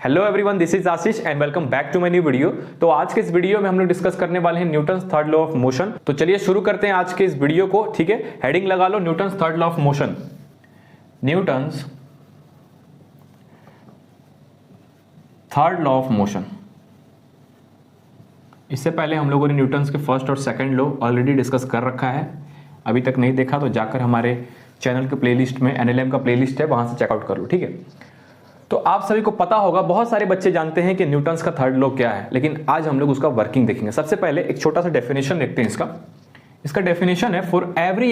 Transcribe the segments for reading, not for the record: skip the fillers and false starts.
Hello everyone, this is Ashish and welcome back to my new video. तो आज के इस वीडियो में हम लोग डिस्कस करने वाले हैं Newton's third law of motion. तो चलिए शुरू करते हैं आज के इस वीडियो को। ठीक है, हेडिंग लगा लो Newton's third law of motion. Newton's third law of motion. इससे पहले हम लोगों ने न्यूटन्स के फर्स्ट और सेकंड लॉ ऑलरेडी डिस्कस कर रखा है। अभी तक नहीं देखा तो जाकर हमारे चैनल के प्लेलिस्ट में NLM का प्लेलिस्ट है, वहां से चेकआउट कर लो। ठीक है, तो आप सभी को पता होगा, बहुत सारे बच्चे जानते हैं कि न्यूटन्स का थर्ड लॉ क्या है, लेकिन आज हम लोग उसका वर्किंग देखेंगे। सबसे पहले एक छोटा सा डेफिनेशन देखते हैं इसका डेफिनेशन है for every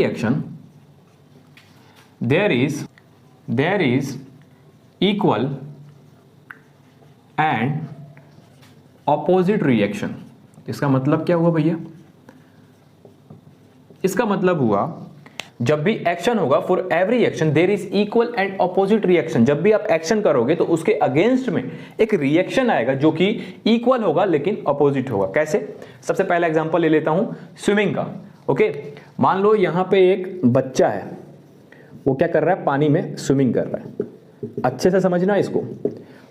action there is equal and opposite reaction. इसका मतलब क्या हुआ भैया? इसका मतलब हुआ जब भी एक्शन होगा, for every action there is equal and opposite reaction. जब भी आप एक्शन करोगे तो उसके अगेंस्ट में एक रिएक्शन आएगा जो कि इक्वल होगा लेकिन ऑपोजिट होगा। कैसे? सबसे पहला एग्जांपल ले लेता हूं स्विमिंग का। ओके, मान लो यहां पे एक बच्चा है, वो क्या कर रहा है? पानी में स्विमिंग कर रहा है। अच्छे से समझना इसको।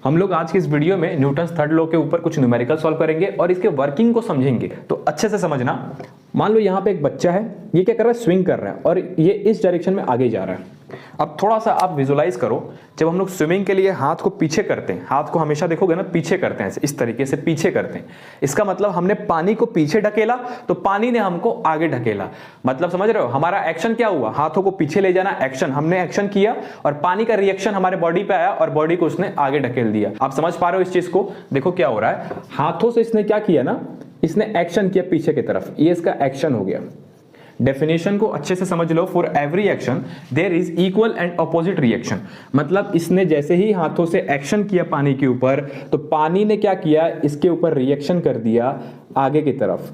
हम लोग आज की इस वीडियो में न्यूटन्स थर्ड लॉ के ऊपर कुछ न्यूमेरिकल सॉल्व करेंगे और इसके वर्किंग को समझेंगे, तो अच्छे से समझना। मान लो यहाँ पे एक बच्चा है, ये क्या कर रहा है? स्विंग कर रहा है और ये इस डायरेक्शन में आगे जा रहा है। अब थोड़ा सा आप विजुलाइज करो, जब हम लोग स्विमिंग के लिए हाथ को पीछे करते हैं, हाथ को हमेशा देखोगे ना पीछे करते हैं, इस तरीके से पीछे करते हैं। इसका मतलब हमने पानी को पीछे ढकेला तो पानी ने हमको आगे ढकेला। मतलब समझ रहे हो, हमारा एक्शन क्या हुआ? हाथों को पीछे ले जाना एक्शन, हमने एक्शन किया और पानी का रिएक्शन हमारे बॉडी पे आया और बॉडी को उसने आगे ढकेल दिया। आप समझ पा रहे हो इस चीज को? देखो क्या हो रहा है, हाथों से इसने क्या किया ना, इसने एक्शन किया पीछे की तरफ, ये इसका एक्शन हो गया। डेफिनेशन को अच्छे से समझ लो। For every action there is equal and opposite reaction. मतलब इसने जैसे ही हाथों से एक्शन किया पानी के ऊपर, तो पानी ने क्या किया? इसके ऊपर रिएक्शन कर दिया आगे की तरफ।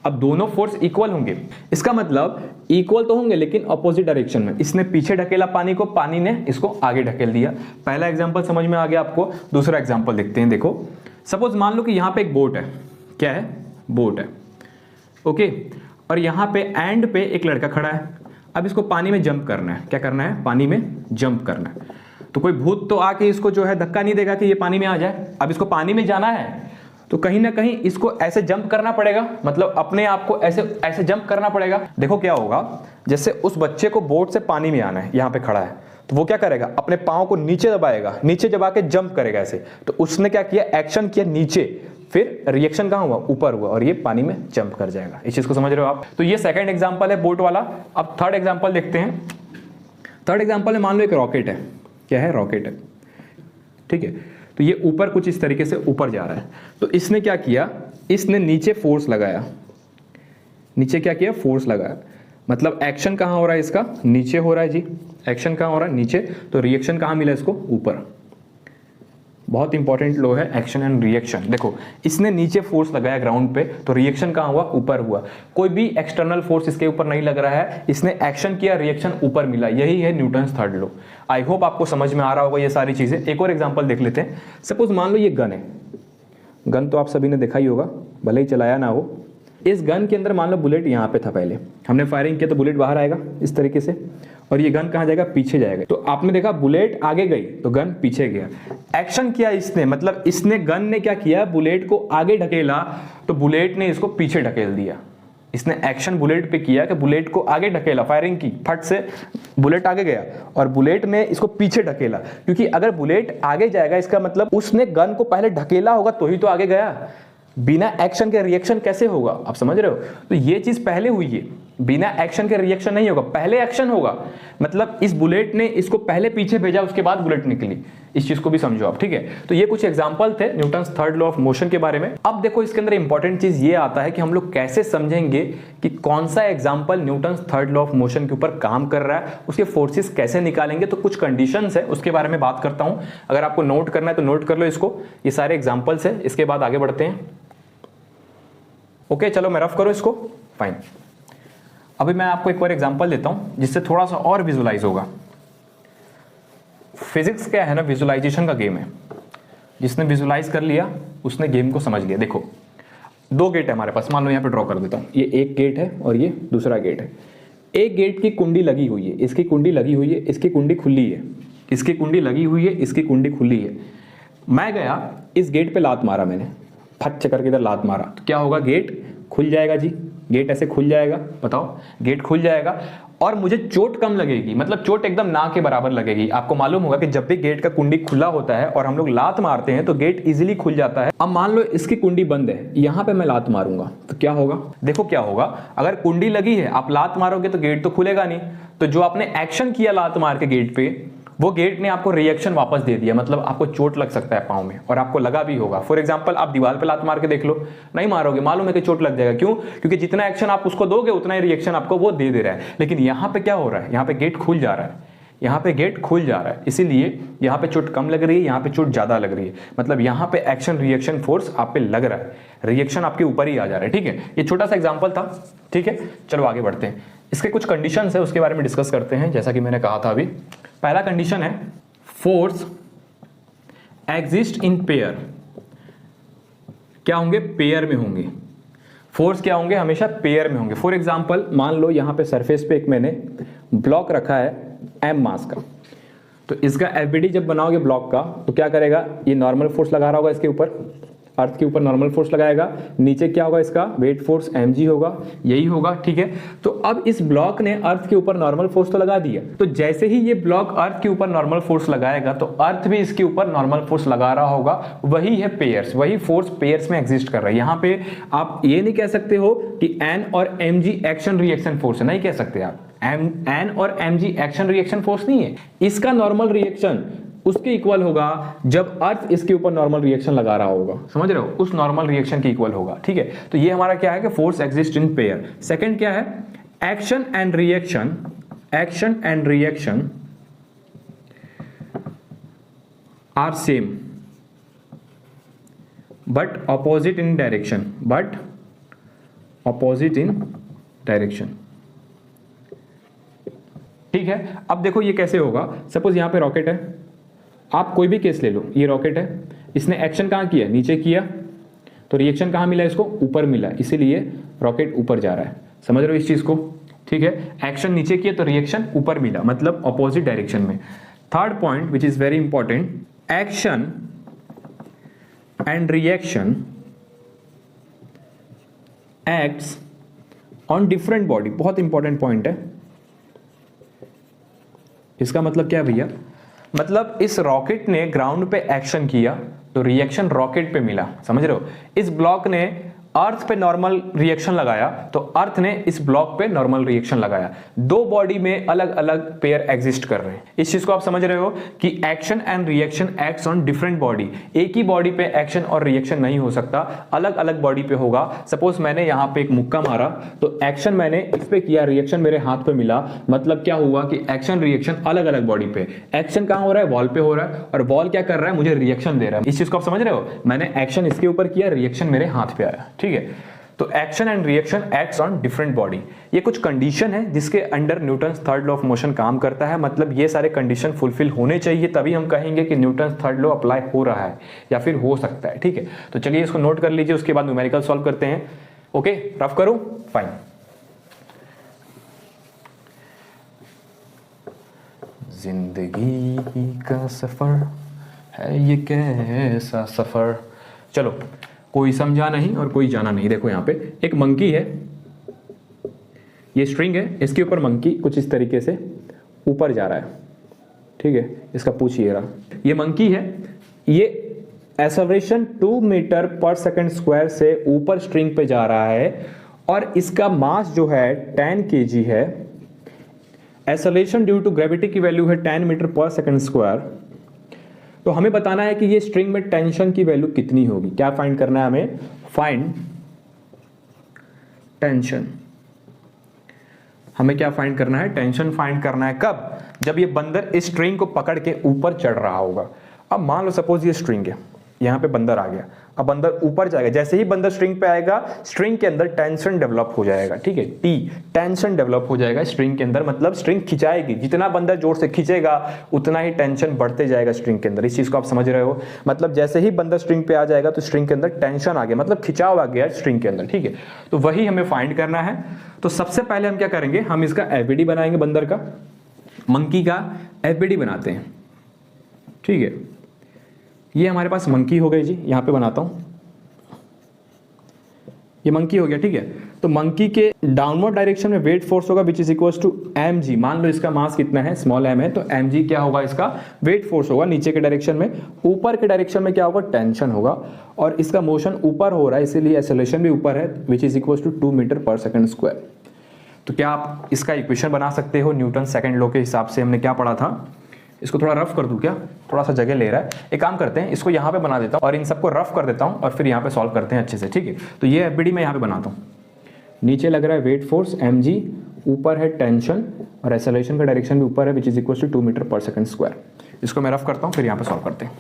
अब दोनों फोर्स इक्वल होंगे, इसका मतलब इक्वल तो होंगे लेकिन ऑपोजिट डायरेक्शन में। इसने पीछे ढकेला पानी को, पानी ने इसको आगे ढकेल दिया। पहला एग्जांपल समझ में आ गया आपको। दूसरा एग्जांपल देखते हैं। देखो, सपोज मान लो कि यहां पे एक बोट है। क्या है? बोट है। ओके, और यहां पे एंड पे एक लड़का खड़ा है। अब इसको पानी में जंप करना है। क्या करना है? पानी में जंप करना है। तो कोई भूत तो आके इसको जो है धक्का नहीं देगा कि ये पानी में आ जाए। अब इसको पानी में जाना है तो कहीं ना कहीं इसको ऐसे जंप करना पड़ेगा, मतलब अपने आप को ऐसे ऐसे जंप करना पड़ेगा। देखो क्या होगा, जैसे उस बच्चे को बोट से पानी में आना है, यहां पे खड़ा है, तो वो क्या करेगा? अपने पांव को नीचे दबाएगा, नीचे दबा के जंप करेगा ऐसे। तो उसने क्या किया? एक्शन किया नीचे, फिर रिएक्शन कहां हुआ? ऊपर हुआ और ये पानी में जंप कर जाएगा। इस चीज को समझ रहे हो आप? तो ये सेकंड एग्जांपल है बोट वाला। अब थर्ड एग्जांपल देखते हैं। थर्ड एग्जांपल में मान लो एक रॉकेट है। क्या है? रॉकेट है। ठीक है, तो ये ऊपर कुछ इस तरीके से ऊपर जा रहा है। तो इसने क्या किया? इसने नीचे फोर्स लगाया। नीचे क्या किया? फोर्स लगाया। मतलब एक्शन कहां हो रहा है? इसका नीचे हो रहा है जी। एक्शन कहां हो रहा है? नीचे। तो रिएक्शन कहां मिला इसको? ऊपर। बहुत इंपॉर्टेंट लो है एक्शन एंड रिएक्शन। देखो, इसने नीचे फोर्स लगाया ग्राउंड पे, तो रिएक्शन कहां हुआ? ऊपर हुआ। कोई भी एक्सटर्नल फोर्स इसके ऊपर नहीं लग रहा है, इसने एक्शन किया, रिएक्शन ऊपर मिला। यही है Newton's third law. I hope आपको समझ में आ रहा होगा ये सारी चीजें। एक और एग्जांपल देख लेते हैं। सपोज मान लो ये गन है। गन तो आप सभी ने देखा ही होगा, भले ही चलाया ना हो। इस गन के अंदर मान लो बुलेट यहाँ पे था, पहले हमने फायरिंग किया तो बुलेट बाहर आएगा इस तरीके से, और ये गन कहां जाएगा? पीछे जाएगा। तो आपने देखा बुलेट आगे गई तो गन पीछे गया। एक्शन किया इसने, मतलब इसने गन ने क्या किया? बुलेट को आगे ढकेला तो बुलेट ने इसको पीछे ढकेल दिया। इसने एक्शन बुलेट पे किया कि बुलेट को आगे ढकेला, फायरिंग की, फट से बुलेट आगे गया और बुलेट ने इसको पीछे ढकेला। क्योंकि अगर बुलेट आगे जाएगा इसका मतलब उसने गन को पहले ढकेला होगा तो ही तो आगे गया। बिना एक्शन के रिएक्शन कैसे होगा? आप समझ रहे हो? तो ये चीज पहले हुई है, बिना एक्शन के रिएक्शन नहीं होगा, पहले एक्शन होगा। मतलब इस बुलेट ने इसको पहले पीछे भेजा, उसके बाद बुलेट निकली। इस चीज को भी समझो आप। ठीक है, तो ये कुछ एग्जांपल थे Newton's third law of motion के बारे में। अब देखो इसके अंदर इंपॉर्टेंट चीज ये आता है कि हम लोग कैसे समझेंगे कि कौन सा example Newton's third law of motion के ऊपर काम कर रहा है, उसके फोर्सेस कैसे निकालेंगे। तो कुछ कंडीशंस है, उसके बारे में बात करता हूं। अगर आपको नोट करना है तो नोट कर लो इसको। ये सारे एग्जाम्पल्स है, इसके बाद आगे बढ़ते हैं। ओके, चलो मैं रफ करो इसको। फाइन, अभी मैं आपको एक और एग्जांपल देता हूं जिससे थोड़ा सा और विजुलाइज होगा। फिजिक्स क्या है ना, विजुलाइजेशन का गेम है। जिसने विजुलाइज कर लिया उसने गेम को समझ लिया। देखो, दो गेट है हमारे पास, मान लो यहां पे ड्रॉ कर देता हूं। ये एक गेट है और ये दूसरा गेट है। एक गेट की कुंडी लगी हुई है, इसकी कुंडी लगी हुई है, इसकी कुंडी खुली है, इसकी कुंडी लगी हुई है, इसकी कुंडी खुली है। मैं गया इस गेट पे लात मारा, मैंने फट करके इधर लात मारा, तो क्या होगा? गेट खुल जाएगा जी, गेट ऐसे खुल जाएगा। बताओ, गेट खुल जाएगा और मुझे चोट कम लगेगी, मतलब चोट एकदम ना के बराबर लगेगी। आपको मालूम होगा कि जब भी गेट का कुंडी खुला होता है और हम लोग लात मारते हैं तो गेट इजीली खुल जाता है। अब मान लो इसकी कुंडी बंद है, यहां पे मैं लात मारूंगा तो क्या होगा? देखो क्या होगा, अगर कुंडी लगी है आप लात मारोगे तो गेट तो खुलेगा नहीं, तो जो आपने एक्शन किया लात मार के गेट पे, वो गेट ने आपको रिएक्शन वापस दे दिया, मतलब आपको चोट लग सकता है पाँव में, और आपको लगा भी होगा। फॉर एग्जांपल आप दीवार पे लात मार के देख लो, नहीं मारोगे, मालूम है कि चोट लग जाएगा। क्यों? क्योंकि जितना एक्शन आप उसको दोगे उतना ही रिएक्शन आपको वो दे रहा है। लेकिन यहाँ पे क्या हो रहा है? यहाँ पे गेट खुल जा रहा है, यहाँ पे गेट खुल जा रहा है, इसीलिए यहाँ पे चोट कम लग रही है, यहाँ पे चोट ज्यादा लग रही है। मतलब यहाँ पे एक्शन रिएक्शन फोर्स आप पे लग रहा है, रिएक्शन आपके ऊपर ही आ जा रहा है। ठीक है, ये छोटा सा एग्जांपल था। ठीक है, चलो आगे बढ़ते हैं। इसके कुछ कंडीशंस है, उसके बारे में डिस्कस करते हैं। जैसा कि मैंने कहा था अभी, पहला कंडीशन है फोर्स एग्जिस्ट इन पेयर। क्या होंगे? पेयर में होंगे। फोर्स क्या होंगे? हमेशा पेयर में होंगे। फॉर एग्जांपल मान लो यहां पे सरफेस पे एक मैंने ब्लॉक रखा है m मास का, तो इसका एफबीडी जब बनाओगे ब्लॉक का तो क्या करेगा? ये नॉर्मल फोर्स लगा रहा होगा इसके ऊपर, अर्थ के ऊपर नॉर्मल फोर्स लगाएगा, नीचे क्या होगा? इसका वेट फोर्स mg होगा, यही होगा। ठीक है, तो अब इस ब्लॉक ने अर्थ के ऊपर नॉर्मल फोर्स तो लगा दिया, तो जैसे ही ये ब्लॉक अर्थ के ऊपर नॉर्मल फोर्स लगाएगा तो अर्थ भी इसके ऊपर नॉर्मल फोर्स लगा रहा होगा। वही है पेयर्स, वही फोर्स पेयर्स में एग्जिस्ट कर रहा है। यहाँ पे आप ये नहीं कह सकते हो कि n और mg एक्शन रिएक्शन फोर्स है, नहीं कह सकते आप। n और mg एक्शन रिएक्शन फोर्स नहीं है, इसका नॉर्मल रिएक्शन उसके इक्वल होगा जब अर्थ इसके ऊपर नॉर्मल रिएक्शन लगा रहा होगा, समझ रहे हो? उस नॉर्मल रिएक्शन के इक्वल होगा। ठीक है, तो ये हमारा क्या है कि force exist in pair. Second क्या है? Action and reaction, action and reaction are same but opposite in direction, but opposite in direction. ठीक है, अब देखो ये कैसे होगा। सपोज यहां पे रॉकेट है, आप कोई भी केस ले लो, ये रॉकेट है, इसने एक्शन कहां किया? नीचे किया, तो रिएक्शन कहां मिला इसको? ऊपर मिला, इसीलिए रॉकेट ऊपर जा रहा है। समझ रहे हो इस चीज को? ठीक है, एक्शन नीचे किया तो रिएक्शन ऊपर मिला, मतलब ऑपोजिट डायरेक्शन में। Third point which is very important, action and reaction acts on different body. बहुत इंपॉर्टेंट पॉइंट है। इसका मतलब क्या है भैया? मतलब इस रॉकेट ने ग्राउंड पे एक्शन किया तो रिएक्शन रॉकेट पे मिला, समझ रहे हो? इस ब्लॉक ने अर्थ पे नॉर्मल रिएक्शन लगाया तो अर्थ ने इस ब्लॉक पे नॉर्मल रिएक्शन लगाया। दो बॉडी में अलग अलग पेयर एग्जिस्ट कर रहे हैं। इस चीज को आप समझ रहे हो कि action and reaction acts on different body. एक ही बॉडी पे एक्शन और रिएक्शन नहीं हो सकता, अलग अलग बॉडी पे होगा। सपोज मैंने यहां पे एक मुक्का मारा तो एक्शन मैंने इस पे किया, रिएक्शन मेरे हाथ पे मिला, मतलब क्या हुआ कि एक्शन रिएक्शन अलग अलग बॉडी पे। एक्शन कहां हो रहा है? वॉल पे हो रहा है, और वॉल क्या कर रहा है? मुझे रिएक्शन दे रहा है। इस चीज को आप समझ रहे हो? मैंने एक्शन इसके ऊपर किया, रिएक्शन मेरे हाथ पे आया। ठीक है, तो action and reaction acts on different body. ये कुछ कंडीशन है जिसके under Newton's third law of motion काम करता है। मतलब ये सारे कंडीशन फुलफिल होने चाहिए, तभी हम कहेंगे कि न्यूटन्स थर्ड लॉ अप्लाई हो रहा है या फिर हो सकता है। ठीक है, तो चलिए इसको नोट कर लीजिए, उसके बाद न्यूमेरिकल सॉल्व करते हैं। ओके, रफ करूं? फाइन। जिंदगी का सफर है ये कैसा सफर। चलो, कोई समझा नहीं और कोई जाना नहीं। देखो यहाँ पे एक मंकी है, ये स्ट्रिंग है, इसके ऊपर मंकी कुछ इस तरीके से ऊपर जा रहा है। ठीक है, इसका पूछ ये रहा, ये मंकी है, ये acceleration 2 metre per second square से ऊपर स्ट्रिंग पे जा रहा है और इसका मास जो है 10 kg है। एक्सेलरेशन ड्यू टू ग्रेविटी की वैल्यू है 10 मीटर पर सेकंड स्क्वायर। तो हमें बताना है कि ये स्ट्रिंग में टेंशन की वैल्यू कितनी होगी। क्या फाइंड करना है हमें? Find tension. हमें क्या फाइंड करना है? टेंशन फाइंड करना है। कब? जब ये बंदर इस स्ट्रिंग को पकड़ के ऊपर चढ़ रहा होगा। अब मान लो सपोज ये स्ट्रिंग है, यहां पे बंदर आ गया, अब बंदर ऊपर जाएगा, जैसे ही बंदर स्ट्रिंग पे आएगा स्ट्रिंग के अंदर टेंशन डेवलप हो जाएगा, ठीक है, टी टेंशन डेवलप हो जाएगा स्ट्रिंग के अंदर, मतलब स्ट्रिंग खिंचाएगी, जितना बंदर जोर से खींचेगा उतना ही टेंशन बढ़ते जाएगा स्ट्रिंग के अंदर। इस चीज को आप समझ रहे हो, मतलब जैसे ही बंदर स्ट्रिंग पे आ जाएगा तो स्ट्रिंग के अंदर टेंशन आ गया, मतलब खिंचाव आ गया स्ट्रिंग के अंदर, ठीक है। तो वही हमें फाइंड करना है। तो सबसे पहले हम क्या करेंगे, हम इसका एफबीडी बनाएंगे, बंदर का, मंकी का एफबीडी बनाते हैं, ठीक है। ये हमारे पास मंकी हो गई जी, यहां पे बनाता हूं, ये मंकी हो गया, ठीक है। तो मंकी के डाउनवर्ड डायरेक्शन में वेट फोर्स होगा which is equal to mg। मान लो इसका मास कितना है, स्मॉल m है, तो mg क्या होगा, इसका वेट फोर्स होगा नीचे के डायरेक्शन में। ऊपर के डायरेक्शन में क्या होगा, टेंशन होगा, और इसका मोशन ऊपर हो रहा है इसीलिए एक्सेलरेशन भी ऊपर है which is equal to 2 metre per second square. तो क्या आप इसका इक्वेशन बना सकते हो न्यूटन सेकंड लॉ के हिसाब से, हमने क्या पढ़ा था। इसको थोड़ा रफ कर दूं क्या, थोड़ा सा जगह ले रहा है, एक काम करते हैं इसको यहाँ पे बना देता हूँ और इन सबको रफ कर देता हूँ और फिर यहाँ पे सॉल्व करते हैं अच्छे से, ठीक है। तो ये एफबीडी मैं यहाँ पे बनाता हूँ, नीचे लग रहा है वेट फोर्स mg, ऊपर है टेंशन और एक्सेलरेशन का डायरेक्शन भी ऊपर है which is equal to 2 metre per second square. इसको मैं रफ करता हूँ फिर यहाँ पे सॉल्व करते हैं।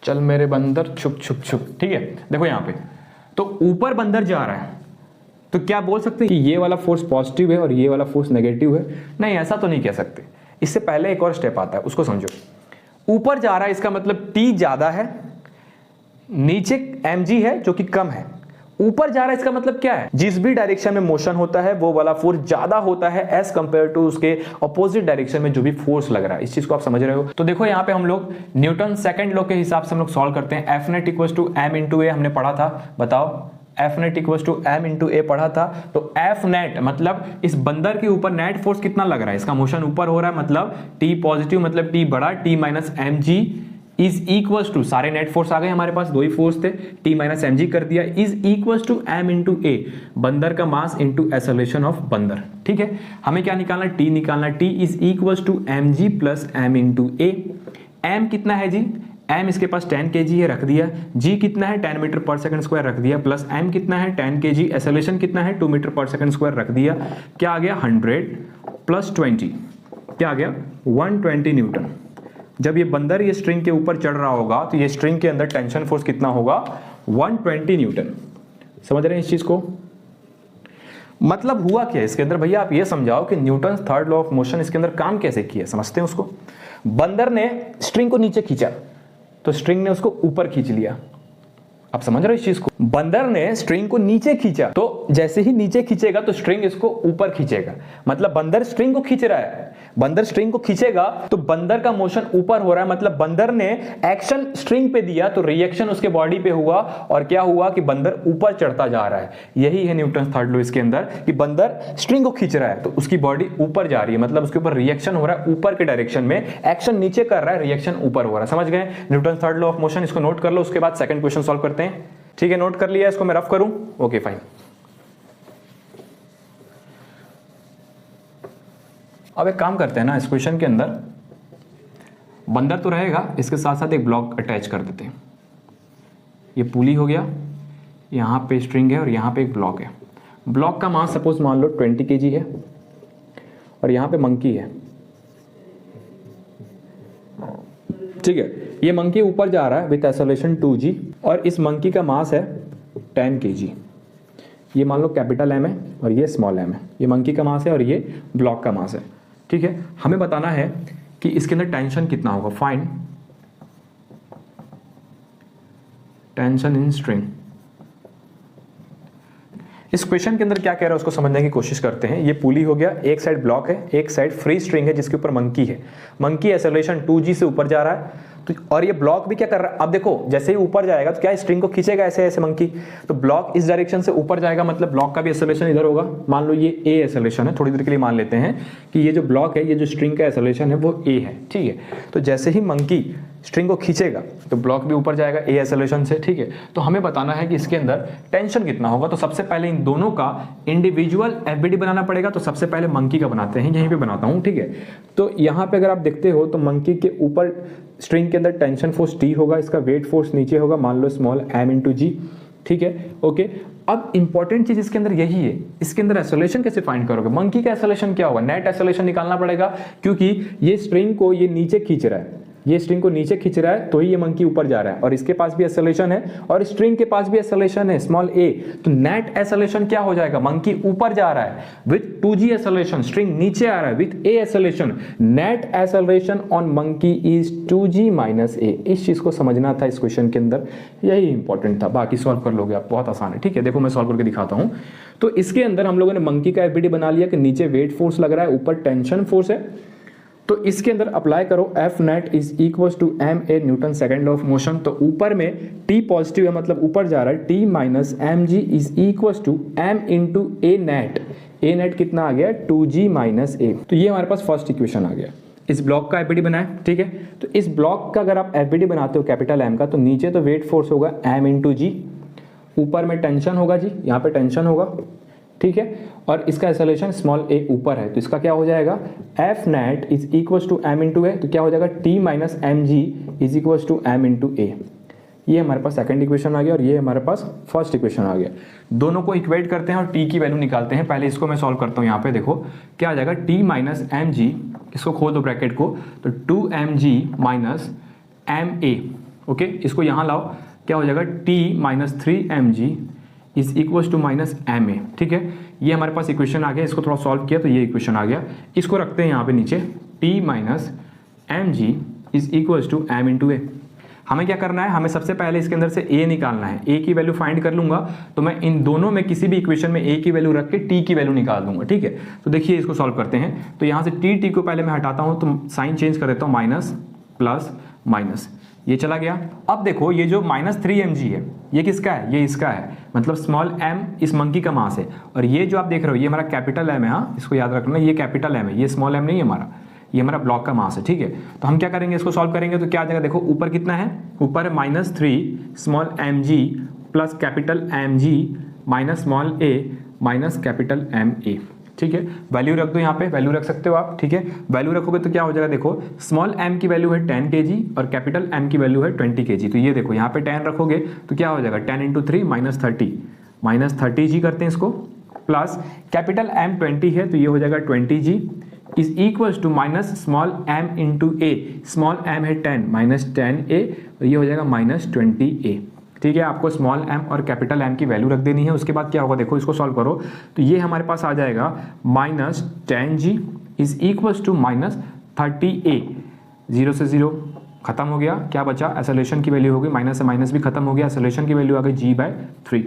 चल मेरे बंदर छुप छुप छुप, ठीक है। देखो यहाँ पे तो ऊपर बंदर जा रहा है, तो क्या बोल सकते हैं कि ये वाला फोर्स पॉजिटिव है और ये वाला फोर्स नेगेटिव है, नहीं ऐसा तो नहीं कह सकते। इससे पहले एक और स्टेप आता है, उसको समझो। ऊपर जा रहा है इसका मतलब T ज्यादा है, नीचे mg है जो कि कम है। ऊपर जा रहा है इसका मतलब क्या है, जिस भी डायरेक्शन में मोशन होता है वो वाला फोर्स ज्यादा होता है एज कंपेयर टू उसके अपोजिट डायरेक्शन में जो भी फोर्स लग रहा है। इस चीज को आप समझ रहे हो। तो देखो यहाँ पे हम लोग न्यूटन सेकंड लॉ के हिसाब से हम लोग सॉल्व करते हैं। F net equal to M into A हमने पढ़ा था, बताओ F net equal to M into A पढ़ा था। तो एफ नेट मतलब इस बंदर के ऊपर नेट फोर्स कितना लग रहा है, इसका मोशन ऊपर हो रहा है, मतलब टी पॉजिटिव मतलब टी बड़ा, T minus M G is equal to, सारे नेट फोर्स आ गए हमारे पास, दो ही फोर्स थे, टी माइनस एम जी कर दिया, is equal to M into A, बंदर का मास इंटू एक्सेलरेशन ऑफ बंदर, ठीक है। हमें क्या निकालना, टी निकालना, t is equal to M G plus M into a. M कितना है जी, m इसके पास 10 kg है, रख दिया। g कितना है 10 मीटर पर सेकंड स्क्वायर, रख दिया। प्लस m कितना है 10 kg, एक्सेलरेशन कितना है 2 मीटर पर सेकंड स्क्वायर, रख दिया। क्या आ गया 100 प्लस 20, क्या आ गया 120 न्यूटन। जब ये बंदर ये स्ट्रिंग के ऊपर चढ़ रहा होगा तो ये स्ट्रिंग के अंदर टेंशन फोर्स कितना होगा, 120 न्यूटन। समझ रहे हैं इस चीज को। मतलब हुआ क्या इसके अंदर, भैया आप ये समझाओ कि Newton third law of motion इसके अंदर काम कैसे किया, समझते हैं उसको। बंदर ने स्ट्रिंग को नीचे खींचा तो स्ट्रिंग ने उसको ऊपर खींच लिया। आप समझ रहे हो इस चीज को, बंदर ने स्ट्रिंग को नीचे खींचा तो जैसे ही नीचे खींचेगा तो स्ट्रिंग इसको ऊपर खींचेगा, मतलब बंदर स्ट्रिंग को खींच रहा है, बंदर स्ट्रिंग को खींचेगा तो बंदर का मोशन ऊपर हो रहा है, मतलब बंदर ने एक्शन स्ट्रिंग पे दिया तो रिएक्शन उसके बॉडी पे हुआ और क्या हुआ कि बंदर ऊपर चढ़ता जा रहा है। यही है न्यूटन थर्ड लॉ इसके अंदर, कि बंदर स्ट्रिंग को खींच रहा है तो उसकी बॉडी ऊपर जा रही है, मतलब उसके ऊपर रिएक्शन हो रहा है ऊपर के डायरेक्शन में, एक्शन नीचे कर रहा है, रिएक्शन ऊपर हो रहा है। समझ गए Newton third law of motion, इसको नोट कर लो, उसके बाद सेकंड क्वेश्चन सॉल्व करते हैं, ठीक है। नोट कर लिया, इसको मैं रफ करूं, ओके फाइन। अब एक काम करते हैं ना, इस क्वेश्चन के अंदर बंदर तो रहेगा, इसके साथ साथ एक ब्लॉक अटैच कर देते हैं। ये पुली हो गया, यहाँ पे स्ट्रिंग है और यहाँ पे एक ब्लॉक है। ब्लॉक का मास सपोज मान लो 20 kg है और यहाँ पे मंकी है, ठीक है। ये मंकी ऊपर जा रहा है विद एक्सेलरेशन 2g और इस मंकी का मास है 10 kg। ये मान लो कैपिटल M है और ये स्मॉल m है, ये मंकी का मास है और ये ब्लॉक का मास है, ठीक है। हमें बताना है कि इसके अंदर टेंशन कितना होगा, फाइंड टेंशन इन स्ट्रिंग। इस क्वेश्चन के अंदर क्या कह रहा है उसको समझने की कोशिश करते हैं। ये पुली हो गया, एक साइड ब्लॉक है, एक साइड फ्री स्ट्रिंग है जिसके ऊपर मंकी है। मंकी एक्सेलरेशन 2g से ऊपर जा रहा है तो, और ये ब्लॉक भी क्या कर रहा है, अब देखो जैसे ही ऊपर जाएगा तो क्या स्ट्रिंग को खींचेगा ऐसे ऐसे मंकी, तो ब्लॉक इस डायरेक्शन से ऊपर जाएगा, मतलब ब्लॉक का भी एक्सेलरेशन इधर होगा। मान लो ये a एक्सेलरेशन है, थोड़ी देर के लिए मान लेते हैं कि ये जो ब्लॉक है, ये जो स्ट्रिंग का एक्सेलरेशन है वो a है, ठीक है। तो जैसे ही मंकी स्ट्रिंग को खींचेगा तो ब्लॉक भी ऊपर जाएगा a एक्सेलरेशन से, ठीक है। तो हमें बताना है कि इसके अंदर टेंशन कितना होगा। तो सबसे पहले इन दोनों का इंडिविजुअल एफबीडी बनाना पड़ेगा। तो सबसे पहले मंकी का बनाते हैं, यहीं पे बनाता हूं, ठीक है। तो यहाँ पे अगर आप देखते हो तो मंकी के ऊपर स्ट्रिंग के अंदर टेंशन फोर्स T होगा, इसका वेट फोर्स नीचे होगा, मान लो स्मॉल m इंटू जी, ठीक है, ओके। अब इंपॉर्टेंट चीज इसके अंदर यही है, इसके अंदर एक्सेलरेशन कैसे फाइंड करोगे? मंकी का एक्सेलरेशन क्या होगा? नेट एक्सेलरेशन निकालना पड़ेगा, क्योंकि ये स्ट्रिंग को ये नीचे खींच रहा है, ये स्ट्रिंग को नीचे खींच रहा है, तो ही ये मंकी ऊपर जा रहा है, और इसके पास भी एक्सेलरेशन है और स्ट्रिंग के पास भी एक्सेलरेशन है स्मॉल a, तो नेट एक्सेलरेशन क्या हो जाएगा? मंकी ऊपर जा रहा है विथ 2g एक्सेलरेशन, स्ट्रिंग नीचे आ रहा है with a acceleration, net acceleration on monkey is 2g minus a। इस चीज को समझना था इस क्वेश्चन के अंदर, यही इंपॉर्टेंट था, बाकी सॉल्व कर लोगे आप, बहुत आसान है, ठीक है। देखो मैं सॉल्व करके दिखाता हूं। तो इसके अंदर हम लोगों ने मंकी का एफबीडी बना लिया कि नीचे वेट फोर्स लग रहा है, ऊपर टेंशन फोर्स है, तो इसके अंदर अप्लाई करो f net is equal to m a Newton second of motion. तो ऊपर में टी पॉजिटिव है, मतलब ऊपर जा रहा है, t minus M G is equal to M into a net. A net कितना आ गया? 2g माइनस ए। तो ये हमारे पास फर्स्ट इक्वेशन आ गया। इस ब्लॉक का एफबीडी बनाए, ठीक है। तो इस ब्लॉक का अगर आप एफबीडी बनाते हो कैपिटल एम का, तो नीचे तो वेट फोर्स होगा एम इंटू जी, ऊपर में टेंशन होगा जी, यहाँ पे टेंशन होगा, ठीक है, और इसका एक्सेलरेशन स्मॉल ए ऊपर है, तो इसका क्या हो जाएगा? F net is equal to M into A, तो क्या हो जाएगा? T minus M G is equal to M into A. ये हमारे पास सेकंड इक्वेशन आ गया और ये हमारे पास फर्स्ट इक्वेशन आ गया। दोनों को इक्वेट करते हैं और टी की वैल्यू निकालते हैं। पहले इसको मैं सॉल्व करता हूँ। यहाँ पे देखो क्या आ जाएगा? टी माइनस एम जी, इसको खोल दो ब्रैकेट को, तो 2mg माइनस एम ए, ओके। इसको यहाँ लाओ, क्या हो जाएगा? T minus 3mg is equal to minus m a, ठीक है। ये हमारे पास इक्वेशन आ गया, इसको थोड़ा सॉल्व किया तो ये इक्वेशन आ गया। इसको रखते हैं यहाँ पे नीचे, T minus M G is equal to M into A. हमें क्या करना है? हमें सबसे पहले इसके अंदर से a निकालना है। a की वैल्यू फाइंड कर लूंगा तो मैं इन दोनों में किसी भी इक्वेशन में a की वैल्यू रख के t की वैल्यू निकाल दूंगा, ठीक है। तो देखिए इसको सॉल्व करते हैं। तो यहाँ से t को पहले मैं हटाता हूँ, तो साइन चेंज कर देता हूँ, माइनस प्लस माइनस, ये चला गया। अब देखो ये जो माइनस 3mg है, ये किसका है? ये इसका है, मतलब स्मॉल m इस मंकी का मास है, और ये जो आप देख रहे हो ये हमारा कैपिटल m है, हाँ इसको याद रखना, ये कैपिटल m है, ये स्मॉल m नहीं है हमारा, ये हमारा ब्लॉक का मास है, ठीक है। तो हम क्या करेंगे? इसको सॉल्व करेंगे तो क्या आ जाएगा? देखो ऊपर कितना है? ऊपर है -3 small m ji plus capital m g minus small a minus capital m a, ठीक है। वैल्यू रख दो, यहाँ पे वैल्यू रख सकते हो आप, ठीक है। वैल्यू रखोगे तो क्या हो जाएगा? देखो स्मॉल m की वैल्यू है 10 kg और कैपिटल m की वैल्यू है 20 kg। तो ये देखो यहाँ पे 10 रखोगे तो क्या हो जाएगा? 10 इंटू 3 माइनस 30g करते हैं इसको, प्लस कैपिटल m 20 है तो ये हो जाएगा 20g is equals to minus small m into a, small m है 10 माइनस 10a, और ये हो जाएगा माइनस 20a, ठीक है। आपको स्मॉल m और कैपिटल M की वैल्यू रख देनी है। उसके बाद क्या होगा? देखो इसको सॉल्व करो तो ये हमारे पास आ जाएगा minus 10g is equals to minus 30a, 0 से 0 खत्म हो गया, क्या बचा? एक्सेलरेशन की वैल्यू हो गई, माइनस से माइनस भी खत्म हो गया, एक्सेलरेशन की वैल्यू आ गई g/3।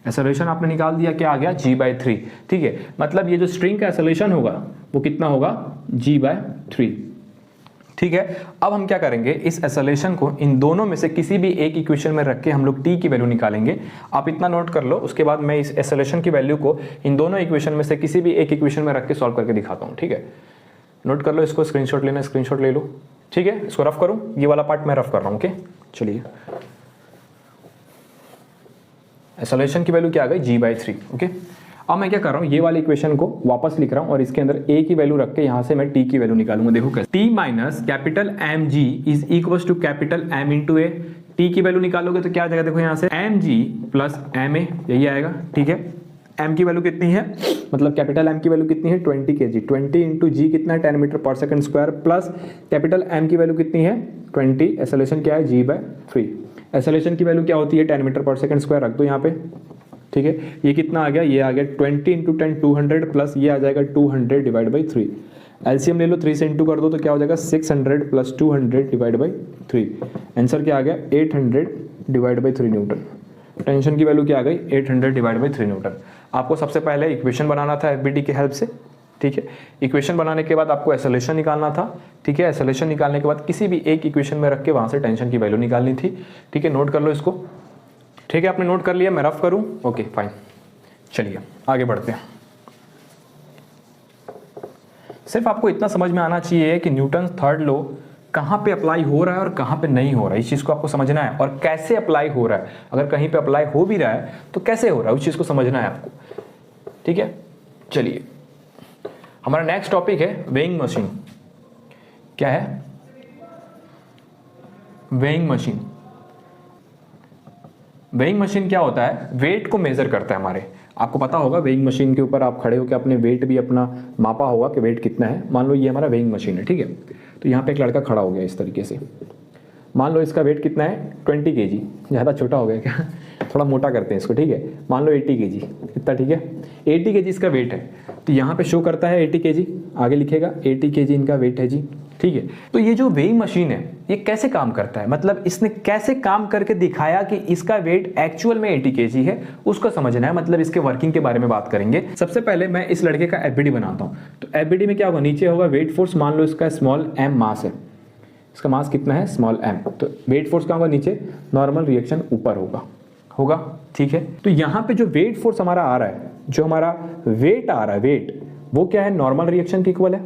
एक्सेलरेशन आपने निकाल दिया, क्या आ गया? g/3, ठीक है। मतलब ये जो स्ट्रिंग का एक्सेलरेशन होगा वो कितना होगा? g/3, ठीक है। अब हम क्या करेंगे? इस एक्सेलरेशन को इन दोनों में से किसी भी एक इक्वेशन में रख के हम लोग t की वैल्यू निकालेंगे। आप इतना नोट कर लो, उसके बाद मैं इस एक्सेलरेशन की वैल्यू को इन दोनों इक्वेशन में से किसी भी एक इक्वेशन में रख के सॉल्व करके दिखाता हूँ, ठीक है। नोट कर लो इसको, स्क्रीनशॉट लेना, स्क्रीनशॉट ले लो, ठीक है। इसको रफ करूँ, ये वाला पार्ट मैं रफ कर रहा हूँ, ओके। चलिए एक्सेलरेशन की वैल्यू क्या आ गई? g/3, okay. अब मैं क्या कर रहा हूँ? ये वाली इक्वेशन को वापस लिख रहा हूँ और इसके अंदर a की वैल्यू रख के यहाँ से मैं t की वैल्यू निकालूंगा। देखो कैसे, t minus capital m ji is equal to capital m into a. t की वैल्यू निकालोगे तो क्या आ जाएगा? देखो यहाँ से m ji plus m a, यही आएगा, ठीक है। m की वैल्यू कितनी है? मतलब कैपिटल m की वैल्यू कितनी है? 20 kg, 20 इंटू जी कितना है? 10 metre per second square, plus capital m की वैल्यू कितनी है? 20, एक्सेलरेशन क्या है? g/3। एक्सेलरेशन की वैल्यू क्या होती है? 10 मीटर पर सेकंड स्क्वायर रख दो यहाँ पे, ठीक है। ये कितना आ गया? ये आ गया 20 इंटू 10 200, प्लस ये आ जाएगा 200 डिवाइड बाई 3। एलसीएम ले लो, 3 से इंटू कर दो तो क्या हो जाएगा? 600 प्लस 200 डिवाइड बाई 3। आंसर क्या आ गया? 800 डिवाइड बाई 3 न्यूटन। टेंशन की वैल्यू क्या आ गई? 800 डिवाइड बाई 3 न्यूटन। आपको सबसे पहले इक्वेशन बनाना था एफबीडी की हेल्प से, ठीक है। इक्वेशन बनाने के बाद आपको एक्सेलरेशन निकालना था, ठीक है। एक्सेलरेशन निकालने के बाद किसी भी एक इक्वेशन में रख के वहां से टेंशन की वैल्यू निकालनी थी, ठीक है। नोट कर लो इसको, ठीक है। आपने नोट कर लिया, मैं रफ करूं? ओके फाइन, चलिए आगे बढ़ते हैं। सिर्फ आपको इतना समझ में आना चाहिए कि न्यूटन थर्ड लॉ कहां पे अप्लाई हो रहा है और कहां पे नहीं हो रहा है, इस चीज को आपको समझना है, और कैसे अप्लाई हो रहा है। अगर कहीं पे अप्लाई हो भी रहा है तो कैसे हो रहा है, उस चीज को समझना है आपको, ठीक है। चलिए हमारा नेक्स्ट टॉपिक है वेइंग मशीन। क्या है? Weighing machine. वेइंग मशीन क्या होता है, वेट को मेजर करता है हमारे। आपको पता होगा वेइंग मशीन के ऊपर आप खड़े होकर अपने वेट भी अपना मापा होगा कि वेट कितना है। मान लो ये हमारा वेइंग मशीन है, ठीक है। तो यहाँ पे एक लड़का खड़ा हो गया इस तरीके से, मान लो इसका वेट कितना है 20 kg, ज़्यादा छोटा हो गया क्या, थोड़ा मोटा करते हैं इसको, ठीक है। मान लो 80 kg, इतना, ठीक है, 80 kg इसका वेट है। तो यहाँ पे शो करता है 80 kg, आगे लिखेगा 80 kg इनका वेट है जी, ठीक है। तो ये जो वेइंग मशीन है ये कैसे काम करता है, मतलब इसने कैसे काम करके दिखाया कि इसका वेट एक्चुअल में 80 kg है, उसको समझना है, मतलब इसके वर्किंग के बारे में बात करेंगे। सबसे पहले मैं इस लड़के का एफबीडी बनाता हूँ। तो एफबीडी में क्या होगा, नीचे होगा वेट फोर्स, मान लो इसका स्मॉल m मास है, इसका मास कितना है स्मॉल m, तो वेट फोर्स क्या होगा नीचे, नॉर्मल रिएक्शन ऊपर होगा, ठीक है। तो यहाँ पे जो वेट फोर्स हमारा आ रहा है, जो हमारा वेट आ रहा है, वेट वो क्या है, नॉर्मल रिएक्शन के इक्वल है।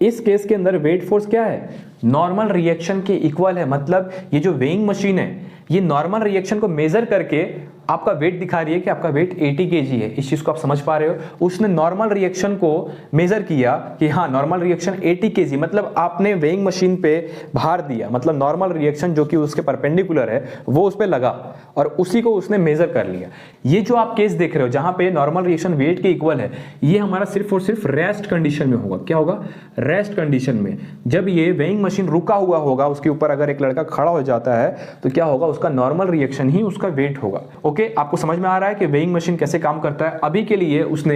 इस केस के अंदर वेट फोर्स क्या है, नॉर्मल रिएक्शन के इक्वल है। मतलब ये जो वेइंग मशीन है ये नॉर्मल रिएक्शन को मेजर करके आपका वेट दिखा रही है कि आपका वेट 80 kg है। इस चीज को आप समझ पा रहे हो। उसने नॉर्मल रिएक्शन को मेजर किया कि हाँ नॉर्मल रिएक्शन 80 kg, मतलब आपने वेइंग मशीन पे भार दिया, मतलब नॉर्मल रिएक्शन जो कि उसके परपेंडिकुलर है वो उस पे लगा और उसी को उसने मेजर कर लिया। ये जो आप केस देख रहे हो जहां पे नॉर्मल रिएक्शन वेट के इक्वल है, ये हमारा सिर्फ और सिर्फ रेस्ट कंडीशन में होगा। क्या होगा, रेस्ट कंडीशन में। जब ये वेइंग मशीन रुका हुआ होगा, उसके ऊपर अगर एक लड़का खड़ा हो जाता है तो क्या होगा, उसका नॉर्मल रिएक्शन ही उसका वेट होगा। ओके, आपको समझ में आ रहा है कि वेइंग मशीन कैसे काम करता है। अभी के लिए उसने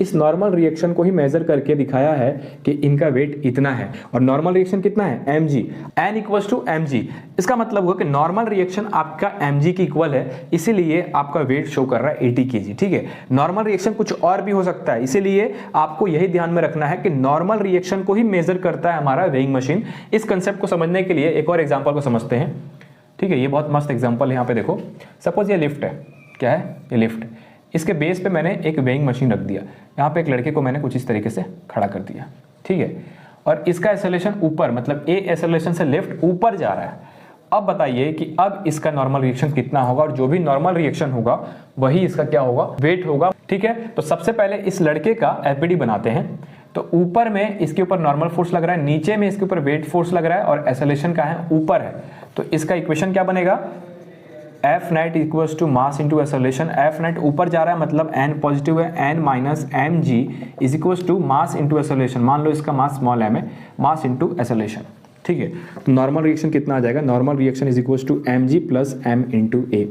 इस नॉर्मल रिएक्शन को ही मेजर करके दिखाया है कि इनका वेट इतना है और नॉर्मल रिएक्शन कितना है mg, n equals to mg। इसका मतलब हुआ कि नॉर्मल रिएक्शन आपका mg की इक्वल है, इसीलिए आपका वेट शो कर रहा है 80 kg, ठीक है। नॉर्मल रिएक्शन कुछ और भी हो सकता है, इसीलिए आपको यही ध्यान में रखना है कि नॉर्मल रिएक्शन को ही मेजर करता है हमारा वेइंग मशीन। इस कंसेप्ट को समझने के लिए एक और एग्जांपल को समझते हैं, ठीक है। ये बहुत मस्त एग्जांपल है। यहाँ पे देखो, सपोज ये लिफ्ट है, क्या है ये लिफ्ट, इसके बेस पे मैंने एक वेइंग मशीन रख दिया, यहाँ पे एक लड़के को मैंने कुछ इस तरीके से खड़ा कर दिया, ठीक है। और इसका एक्सेलरेशन ऊपर, मतलब ए एक्सेलरेशन से लिफ्ट ऊपर जा रहा है। अब बताइए कि अब इसका नॉर्मल रिएक्शन कितना होगा, और जो भी नॉर्मल रिएक्शन होगा वही इसका क्या होगा, वेट होगा, ठीक है। तो सबसे पहले इस लड़के का एफबीडी बनाते हैं। तो ऊपर में इसके ऊपर नॉर्मल फोर्स लग रहा है, नीचे में इसके ऊपर वेट फोर्स लग रहा है और एक्सेलरेशन का है ऊपर है। तो इसका इक्वेशन क्या बनेगा, F net equals to mass into acceleration. F net ऊपर जा रहा है मतलब n पॉजिटिव है, n minus M G is equals to mass into acceleration. मान लो इसका मास स्मॉल m है, मास इंटू एक्सेलरेशन, ठीक है। तो नॉर्मल रिएक्शन कितना आ जाएगा, normal reaction is equals to M G plus M into A.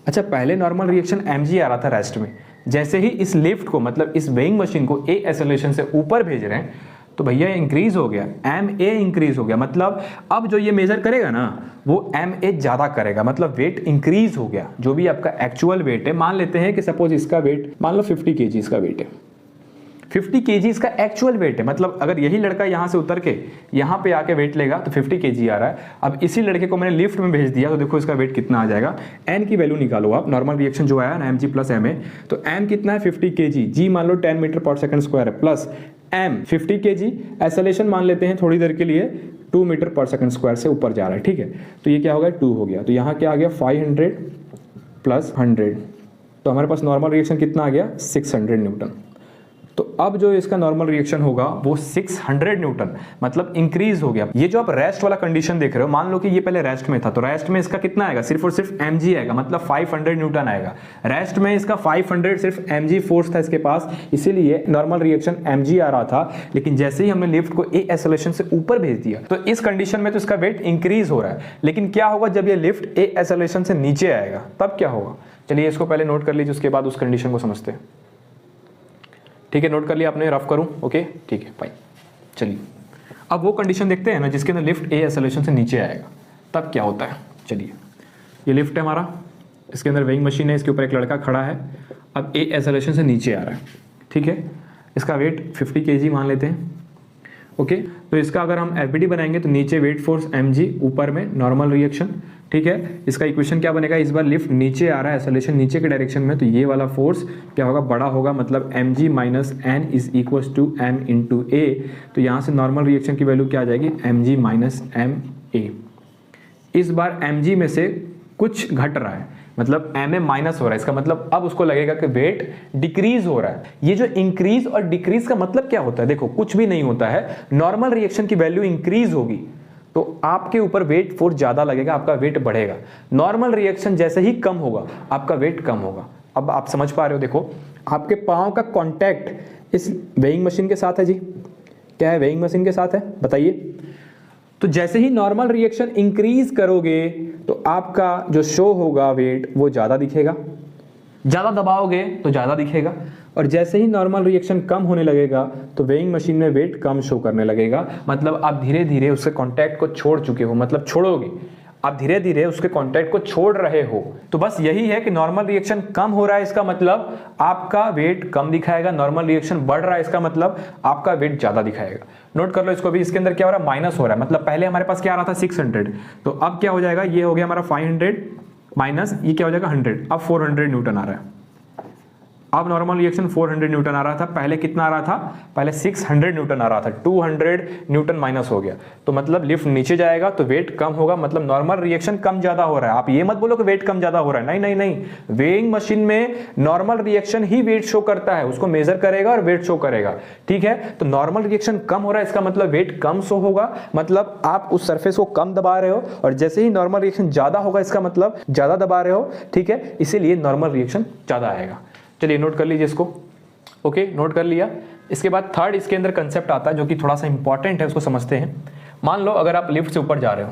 अच्छा, पहले नॉर्मल रिएक्शन एम जी आ रहा था रेस्ट में, जैसे ही इस लिफ्ट को, मतलब इस वेइंग मशीन को ए एक्सेलरेशन से ऊपर भेज रहे हैं तो भैया इंक्रीज हो गया, एम ए इंक्रीज हो गया। मतलब अब जो ये मेजर करेगा ना वो एम ए ज्यादा करेगा, मतलब वेट इंक्रीज हो गया। जो भी आपका एक्चुअल वेट है, मान लेते हैं कि सपोज इसका वेट मान लो 50 kg इसका वेट है, 50 kg इसका एक्चुअल वेट है। मतलब अगर यही लड़का यहाँ से उतर के यहाँ पे आके वेट लेगा तो 50 kg आ रहा है। अब इसी लड़के को मैंने लिफ्ट में भेज दिया तो देखो इसका वेट कितना आ जाएगा। n की वैल्यू निकालो आप, नॉर्मल रिएक्शन जो आया ना mg प्लस ma, तो m कितना है 50 kg, g मान लो 10 मीटर पर सेकंड स्क्वायर है, प्लस m 50 kg, एक्सेलरेशन मान लेते हैं थोड़ी देर के लिए 2 मीटर पर सेकंड स्क्वायर से ऊपर जा रहा है, ठीक है। तो ये क्या हो गया 2 हो गया, तो यहाँ क्या आ गया 500 प्लस 100, तो हमारे पास नॉर्मल रिएक्शन कितना आ गया 600 न्यूटन। तो अब जो इसका नॉर्मल रिएक्शन होगा वो 600 न्यूटन, मतलब इंक्रीज हो गया। ये जो आप रेस्ट वाला कंडीशन देख रहे हो, मान लो कि ये पहले रेस्ट में था, तो रेस्ट में इसका कितना आएगा, सिर्फ और सिर्फ mg आएगा, मतलब 500 न्यूटन आएगा। रेस्ट में इसका 500 सिर्फ mg फोर्स था इसके पास, इसीलिए नॉर्मल रिएक्शन mg आ रहा था। लेकिन जैसे ही हमने लिफ्ट को ए एक्सेलरेशन से ऊपर भेज दिया तो इस कंडीशन में तो इसका वेट इंक्रीज हो रहा है। लेकिन क्या होगा जब ये लिफ्ट ए एक्सेलरेशन से नीचे आएगा तब क्या होगा, चलिए इसको पहले नोट कर लीजिए, उसके बाद उस कंडीशन को समझते हैं। ठीक है, नोट कर लिया आपने, रफ करूं, ओके ठीक है फाइन। चलिए अब वो कंडीशन देखते हैं ना जिसके अंदर लिफ्ट ए एक्सेलरेशन से नीचे आएगा, तब क्या होता है। चलिए ये लिफ्ट है हमारा, इसके अंदर वेइंग मशीन है, इसके ऊपर एक लड़का खड़ा है, अब ए एक्सेलरेशन से नीचे आ रहा है, ठीक है। इसका वेट 50 kg मान लेते हैं, ओके। तो इसका अगर हम एफबीडी बनाएंगे तो नीचे वेट फोर्स mg, ऊपर में नॉर्मल रिएक्शन, ठीक है। इसका इक्वेशन क्या बनेगा, इस बार लिफ्ट नीचे आ रहा है, एक्सेलरेशन नीचे के डायरेक्शन में, तो ये वाला फोर्स क्या होगा, बड़ा होगा, मतलब mg minus n is equals to m into A. तो यहाँ से नॉर्मल रिएक्शन की वैल्यू क्या आ जाएगी, mg माइनस एम ए। इस बार mg में से कुछ घट रहा है, मतलब ma माइनस हो रहा है, इसका मतलब अब उसको लगेगा कि वेट डिक्रीज हो रहा है। ये जो इंक्रीज और डिक्रीज का मतलब क्या होता है, देखो कुछ भी नहीं होता है, नॉर्मल रिएक्शन की वैल्यू इंक्रीज होगी तो आपके ऊपर वेट फोर्स ज़्यादा लगेगा, आपका वेट बढ़ेगा। नॉर्मल रिएक्शन जैसे ही कम होगा आपका वेट कम होगा। अब आप समझ पा रहे हो, देखो आपके पाँव का कॉन्टैक्ट इस वेइंग मशीन के साथ है जी, क्या है, वेइंग मशीन के साथ है, बताइए। तो जैसे ही नॉर्मल रिएक्शन इंक्रीज करोगे तो आपका जो शो होगा वेट वो ज़्यादा दिखेगा, ज़्यादा दबाओगे तो ज़्यादा दिखेगा, और जैसे ही नॉर्मल रिएक्शन कम होने लगेगा तो वेइंग मशीन में वेट कम शो करने लगेगा। मतलब आप धीरे धीरे उसके कांटेक्ट को छोड़ चुके हो, मतलब छोड़ोगे, आप धीरे धीरे उसके कांटेक्ट को छोड़ रहे हो। तो बस यही है कि नॉर्मल रिएक्शन कम हो रहा है, इसका मतलब आपका वेट कम दिखाएगा, नॉर्मल रिएक्शन बढ़ रहा है, इसका मतलब आपका वेट ज़्यादा दिखाएगा। नोट कर लो इसको भी। इसके अंदर क्या हो रहा है, माइनस हो रहा है, मतलब पहले हमारे पास क्या आ रहा था 600, तो अब क्या हो जाएगा, ये हो गया हमारा 500 माइनस ये क्या हो जाएगा 100, अब 400 न्यूटन आ रहा है। अब नॉर्मल रिएक्शन 400 न्यूटन आ रहा था, पहले कितना आ रहा था, पहले 600 न्यूटन आ रहा था, 200 न्यूटन माइनस हो गया, तो मतलब लिफ्ट नीचे जाएगा तो वेट कम होगा, मतलब नॉर्मल रिएक्शन कम ज्यादा हो रहा है। आप ये मत बोलो कि वेट कम ज्यादा हो रहा है, नहीं नहीं नहीं, वेइंग मशीन में नॉर्मल रिएक्शन ही वेट शो करता है, उसको मेजर करेगा और वेट शो करेगा, ठीक है। तो नॉर्मल रिएक्शन कम हो रहा है, इसका मतलब वेट कम शो होगा, मतलब आप उस सरफेस को कम दबा रहे हो, और जैसे ही नॉर्मल रिएक्शन ज्यादा होगा इसका मतलब ज्यादा दबा रहे हो, ठीक है, इसीलिए नॉर्मल रिएक्शन ज्यादा आएगा। चलिए नोट कर लीजिए इसको, ओके, नोट कर लिया। इसके बाद थर्ड इसके अंदर कंसेप्ट आता है जो कि थोड़ा सा इंपॉर्टेंट है, उसको समझते हैं। मान लो अगर आप लिफ्ट से ऊपर जा रहे हो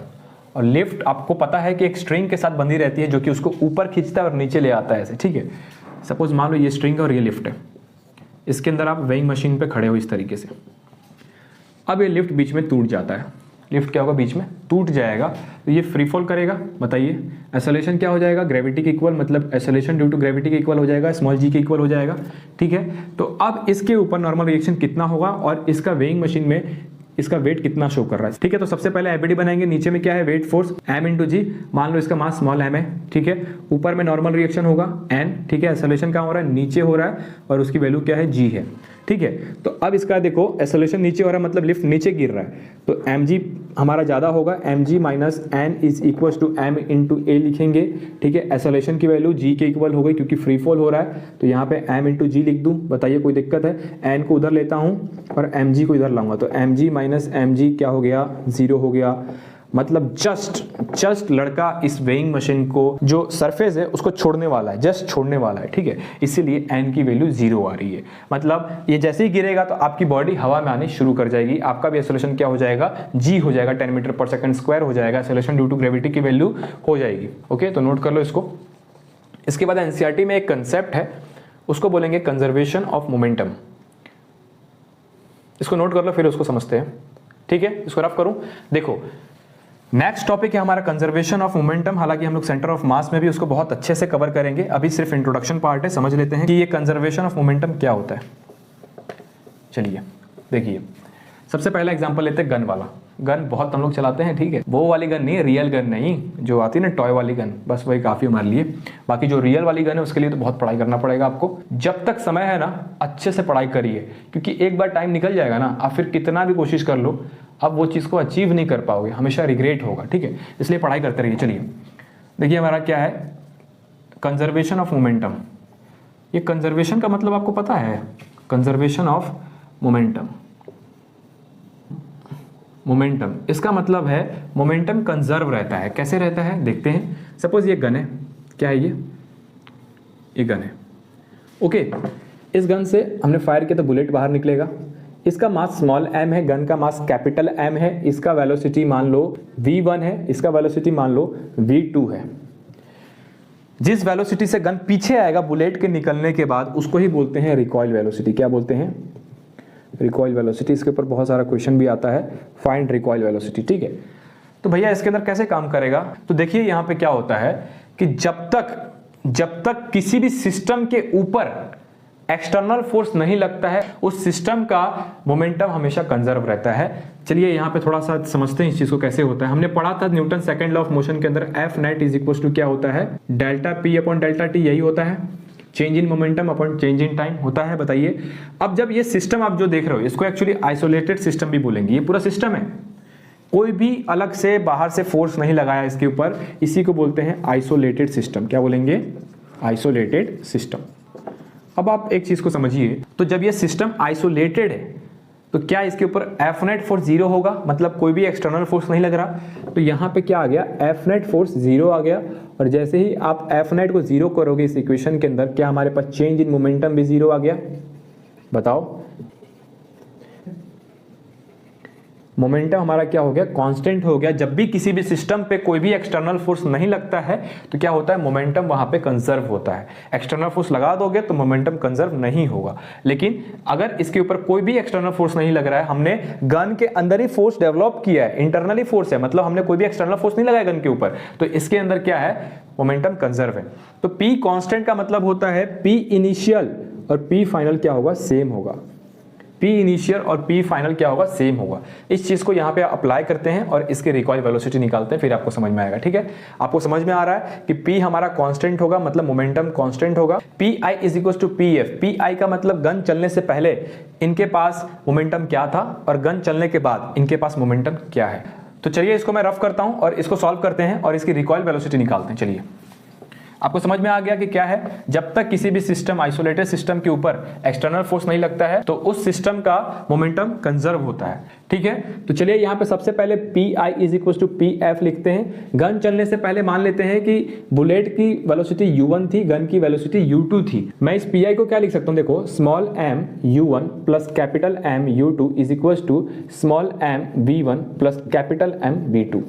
और लिफ्ट आपको पता है कि एक स्ट्रिंग के साथ बंधी रहती है जो कि उसको ऊपर खींचता है और नीचे ले आता है ऐसे, ठीक है। सपोज मान लो ये स्ट्रिंग और ये लिफ्ट है, इसके अंदर आप वेइंग मशीन पे खड़े हो इस तरीके से। अब ये लिफ्ट बीच में टूट जाता है, लिफ्ट क्या होगा, बीच में टूट जाएगा, तो ये फ्री फॉल करेगा, बताइए एक्सेलरेशन क्या हो जाएगा, ग्रेविटी के इक्वल, मतलब एक्सेलरेशन ड्यू टू ग्रेविटी के इक्वल हो जाएगा, स्मॉल जी के इक्वल हो जाएगा, ठीक है। तो अब इसके ऊपर नॉर्मल रिएक्शन कितना होगा और इसका वेइंग मशीन में इसका वेट कितना शो कर रहा है, ठीक है। तो सबसे पहले एबीडी बनाएंगे, नीचे में क्या है, वेट फोर्स m इंटू जी, मान लो इसका मास स्मॉल m है, ठीक है। ऊपर में नॉर्मल रिएक्शन होगा n, ठीक है, एक्सेलरेशन कहाँ हो रहा है, नीचे हो रहा है, और उसकी वैल्यू क्या है, g है, ठीक है। तो अब इसका देखो एक्सेलरेशन नीचे हो रहा है, मतलब लिफ्ट नीचे गिर रहा है, तो mg हमारा ज़्यादा होगा, mg minus n is equal to m into a लिखेंगे, ठीक है। एक्सेलरेशन की वैल्यू g के इक्वल हो गई क्योंकि फ्री फॉल हो रहा है, तो यहाँ पे m इंटू जी लिख दूँ, बताइए कोई दिक्कत है। n को उधर लेता हूँ और mg को इधर लाऊंगा, तो mg माइनस mg क्या हो गया, 0 हो गया। मतलब जस्ट लड़का इस वेइंग मशीन को जो सरफेस है उसको छोड़ने वाला है, जस्ट छोड़ने वाला है, ठीक है, इसीलिए n की वैल्यू 0 आ रही है। मतलब ये जैसे ही गिरेगा तो आपकी बॉडी हवा में आनी शुरू कर जाएगी, आपका भी एक्सेलरेशन क्या हो जाएगा, g हो जाएगा, 10 मीटर पर सेकंड स्क्वायर हो जाएगा, एक्सेलरेशन ड्यू टू ग्रेविटी की वैल्यू हो जाएगी, ओके। तो नोट कर लो इसको। इसके बाद एनसीईआरटी में एक कंसेप्ट है, उसको बोलेंगे कंजर्वेशन ऑफ मोमेंटम, इसको नोट कर लो फिर उसको समझते हैं, ठीक है। इसको रफ करूं, देखो नेक्स्ट टॉपिक है हमारा कंजर्वेशन ऑफ मोमेंटम। हालांकि हम लोग सेंटर ऑफ मास में भी उसको बहुत अच्छे से कवर करेंगे, अभी सिर्फ इंट्रोडक्शन पार्ट है, समझ लेते हैं कि ये कंजर्वेशन ऑफ मोमेंटम क्या होता है। चलिए देखिए, सबसे पहला एग्जांपल लेते हैं गन वाला। गन बहुत हम लोग चलाते हैं, ठीक है, वो वाली गन नहीं, रियल गन नहीं, जो आती है ना टॉय वाली गन, बस वही काफ़ी हमारे लिए। बाकी जो रियल वाली गन है उसके लिए तो बहुत पढ़ाई करना पड़ेगा आपको। जब तक समय है ना अच्छे से पढ़ाई करिए, क्योंकि एक बार टाइम निकल जाएगा ना, आप फिर कितना भी कोशिश कर लो अब वो चीज़ को अचीव नहीं कर पाओगे, हमेशा रिग्रेट होगा, ठीक है, इसलिए पढ़ाई करते रहिए। चलिए देखिए हमारा क्या है, कंजर्वेशन ऑफ मोमेंटम। ये कंजर्वेशन का मतलब आपको पता है, कंजर्वेशन ऑफ मोमेंटम, मोमेंटम इसका मतलब है मोमेंटम कंजर्व रहता है। कैसे रहता है देखते हैं। सपोज ये गन है, क्या है ये गन है, ओके। इस गन से हमने फायर किया तो बुलेट बाहर निकलेगा, इसका मास स्मॉल m है, गन का मास कैपिटल M है, इसका वेलोसिटी मान लो v1 है, इसका वेलोसिटी मान लो v2 है। जिस वेलोसिटी से गन पीछे आएगा बुलेट के निकलने के बाद उसको ही बोलते हैं रिकॉइल वेलोसिटी। क्या बोलते हैं, रिकॉइल वेलोसिटी। इसके ऊपर बहुत सारा क्वेश्चन भी आता है, फाइंड रिकॉइल वेलोसिटी, ठीक है। तो भैया इसके अंदर कैसे काम करेगा, तो देखिए यहाँ पे क्या होता है कि जब तक किसी भी सिस्टम के ऊपर एक्सटर्नल फोर्स नहीं लगता है उस सिस्टम का मोमेंटम हमेशा कंजर्व रहता है। चलिए यहाँ पे थोड़ा सा समझते हैं इस चीज को कैसे होता है। हमने पढ़ा था Newton second law of motion के अंदर f net is equal to क्या होता है, delta p upon delta t, यही होता है, change in momentum upon change in time होता है। बताइए अब जब ये सिस्टम आप जो देख रहे हो इसको एक्चुअली आइसोलेटेड सिस्टम भी बोलेंगे, ये पूरा सिस्टम है, कोई भी अलग से बाहर से फोर्स नहीं लगाया इसके ऊपर, इसी को बोलते हैं आइसोलेटेड सिस्टम। क्या बोलेंगे, आइसोलेटेड सिस्टम। अब आप एक चीज को समझिए, तो जब ये सिस्टम आइसोलेटेड है तो क्या इसके ऊपर एफ नेट फोर्स 0 होगा, मतलब कोई भी एक्सटर्नल फोर्स नहीं लग रहा। तो यहाँ पे क्या आ गया, एफ नेट फोर्स 0 आ गया। और जैसे ही आप एफ नेट को 0 करोगे इस इक्वेशन के अंदर, क्या हमारे पास चेंज इन मोमेंटम भी 0 आ गया। बताओ, मोमेंटम हमारा क्या हो गया, कांस्टेंट हो गया। जब भी किसी भी सिस्टम पे कोई भी एक्सटर्नल फोर्स नहीं लगता है तो क्या होता है, मोमेंटम वहां पे कंजर्व होता है। एक्सटर्नल फोर्स लगा दोगे तो मोमेंटम कंजर्व नहीं होगा। लेकिन अगर इसके ऊपर कोई भी एक्सटर्नल फोर्स नहीं लग रहा है, हमने गन के अंदर ही फोर्स डेवलप किया है, इंटरनली फोर्स है, मतलब हमने कोई भी एक्सटर्नल फोर्स नहीं लगाया गन के ऊपर, तो इसके अंदर क्या है, मोमेंटम कंजर्व है। तो P कांस्टेंट का मतलब होता है P इनिशियल और P फाइनल क्या होगा, सेम होगा। P इनिशियल और P फाइनल क्या होगा, सेम होगा। इस चीज को यहाँ पे अप्लाई करते हैं और इसके रिकॉइल वेलोसिटी निकालते हैं, फिर आपको समझ में आएगा। ठीक है, आपको समझ में आ रहा है कि P हमारा कांस्टेंट होगा, मतलब मोमेंटम कांस्टेंट होगा। Pi is equal to Pf। Pi का मतलब गन चलने से पहले इनके पास मोमेंटम क्या था और गन चलने के बाद इनके पास मोमेंटम क्या है। तो चलिए इसको मैं रफ करता हूं और इसको सॉल्व करते हैं और इसकी रिकॉइल वेलोसिटी निकालते हैं। चलिए, आपको समझ में आ गया कि क्या है, जब तक किसी भी सिस्टम, आइसोलेटेड सिस्टम के ऊपर एक्सटर्नल फोर्स नहीं लगता है तो उस सिस्टम का मोमेंटम कंजर्व होता है। ठीक है, तो चलिए यहाँ पे सबसे पहले Pi is equal to Pf लिखते हैं। गन चलने से पहले मान लेते हैं कि बुलेट की वेलोसिटी u1 थी, गन की वेलोसिटी u2 थी। मैं इस Pi को क्या लिख सकता हूँ, देखो, small m u1 plus capital M u2 is equal to small m v1 plus capital M v2।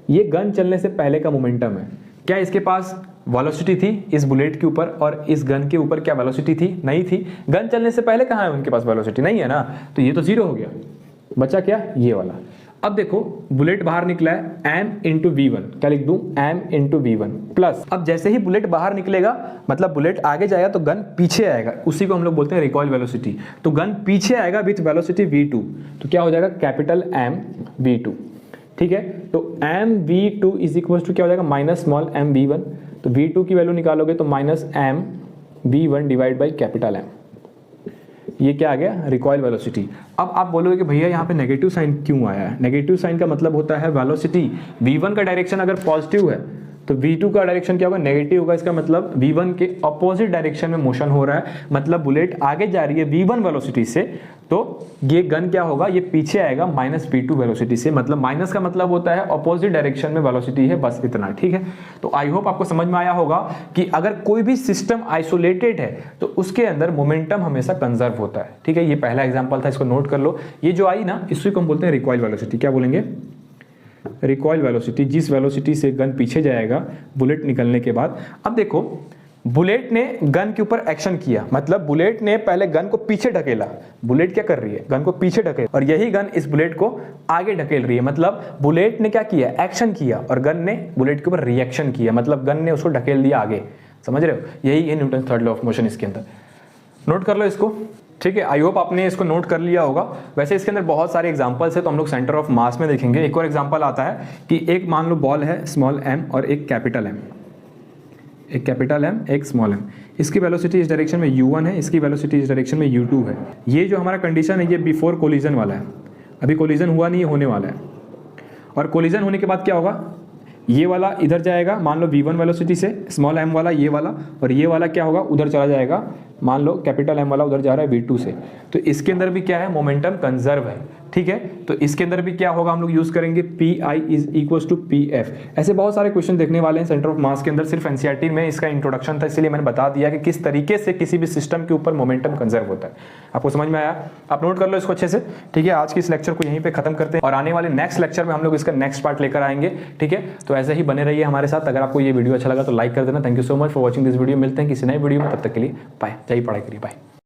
ये गन चलने से पहले का मोमेंटम है। क्या इसके पास वेलोसिटी थी इस बुलेट के ऊपर और इस गन के ऊपर क्या वेलोसिटी थी, नहीं थी। गन चलने से पहले कहाँ है उनके पास वेलोसिटी, नहीं है ना, तो ये तो 0 हो गया। बचा क्या, ये वाला। अब देखो बुलेट बाहर निकला है m इंटू v1, क्या लिख दूं, m इंटू v1 प्लस, अब जैसे ही बुलेट बाहर निकलेगा मतलब बुलेट आगे जाएगा तो गन पीछे आएगा, उसी को हम लोग बोलते हैं रिकॉइल वेलोसिटी। तो गन पीछे आएगा विथ वेलोसिटी v2, तो क्या हो जाएगा, कैपिटल M v2। ठीक है, तो M v2 is equal to क्या हो जाएगा, माइनस स्मॉल m v1। तो v2 की वैल्यू निकालोगे तो minus m v1 divide by capital M। ये क्या आ गया, रिकॉइल वेलोसिटी। अब आप बोलोगे कि भैया यहाँ पे नेगेटिव साइन क्यों आया है। नेगेटिव साइन का मतलब होता है वेलोसिटी v1 का डायरेक्शन अगर पॉजिटिव है तो v2 का डायरेक्शन क्या होगा, नेगेटिव होगा। इसका मतलब v1 के अपोजिट डायरेक्शन में मोशन हो रहा है, मतलब बुलेट आगे जा रही है v1 वेलोसिटी से, तो ये गन क्या होगा, ये पीछे आएगा माइनस v2 वेलोसिटी से। मतलब माइनस का मतलब होता है अपोजिट डायरेक्शन में वेलोसिटी है, बस इतना। ठीक है, तो आई होप आपको समझ में आया होगा कि अगर कोई भी सिस्टम आइसोलेटेड है तो उसके अंदर मोमेंटम हमेशा कंजर्व होता है। ठीक है, ये पहला एग्जाम्पल था, इसको नोट कर लो। ये जो आई ना, इसी को हम बोलते हैं रिकॉइल वेलोसिटी। क्या बोलेंगे, रिकॉइल वेलोसिटी, जिस वेलोसिटी से गन पीछे जाएगा बुलेट निकलने के बाद। अब देखो, बुलेट ने गन के ऊपर एक्शन किया, मतलब बुलेट ने पहले गन को पीछे ढकेला। बुलेट क्या कर रही है, गन को पीछे ढकेल, और यही गन इस बुलेट को आगे ढकेल रही है। मतलब बुलेट ने क्या किया, एक्शन किया, और गन ने बुलेट के ऊपर रिएक्शन किया, मतलब गन ने उसको ढकेल दिया आगे। समझ रहे हो, यही है Newton third law of motion इसके अंदर। नोट कर लो इसको। ठीक है, आई होप आपने इसको नोट कर लिया होगा। वैसे इसके अंदर बहुत सारे एग्जांपल्स है, तो हम लोग सेंटर ऑफ मास में देखेंगे। एक और एग्जांपल आता है कि एक मान लो बॉल है स्मॉल m और एक कैपिटल M, एक कैपिटल M एक स्मॉल m। इसकी वेलोसिटी इस डायरेक्शन में u1 है, इसकी वेलोसिटी इस डायरेक्शन में u2 है। ये जो हमारा कंडीशन है ये बिफोर कोलिजन वाला है, अभी कोलिजन हुआ नहीं, होने वाला है। और कोलिजन होने के बाद क्या होगा, ये वाला इधर जाएगा, मान लो v1 वेलोसिटी से, स्मॉल m वाला ये वाला, और ये वाला क्या होगा, उधर चला जाएगा, मान लो कैपिटल M वाला उधर जा रहा है v2 से। तो इसके अंदर भी क्या है, मोमेंटम कंजर्व है। ठीक है, तो इसके अंदर भी क्या होगा, हम लोग यूज करेंगे Pi is equal to Pf। ऐसे बहुत सारे क्वेश्चन देखने वाले हैं सेंटर ऑफ मास के अंदर। सिर्फ एनसीईआरटी में इसका इंट्रोडक्शन था, इसलिए मैंने बता दिया कि किस तरीके से किसी भी सिस्टम के ऊपर मोमेंटम कंजर्व होता है। आपको समझ में आया, आप नोट कर लो इसको अच्छे से। ठीक है, आज की इस लेक्चर को यहीं पे खत्म करते हैं और आने वाले नेक्स्ट लेक्चर में हम लोग इसका नेक्स्ट पार्ट लेकर आएंगे। ठीक है, तो ऐसे ही बने रहिए हमारे साथ। अगर आपको ये वीडियो अच्छा लगा तो लाइक कर देना। Thank you so much for watching this video. मिलते हैं किसी नए वीडियो में, तब तक के लिए बाय। जय पढ़ाई करिए, बाय।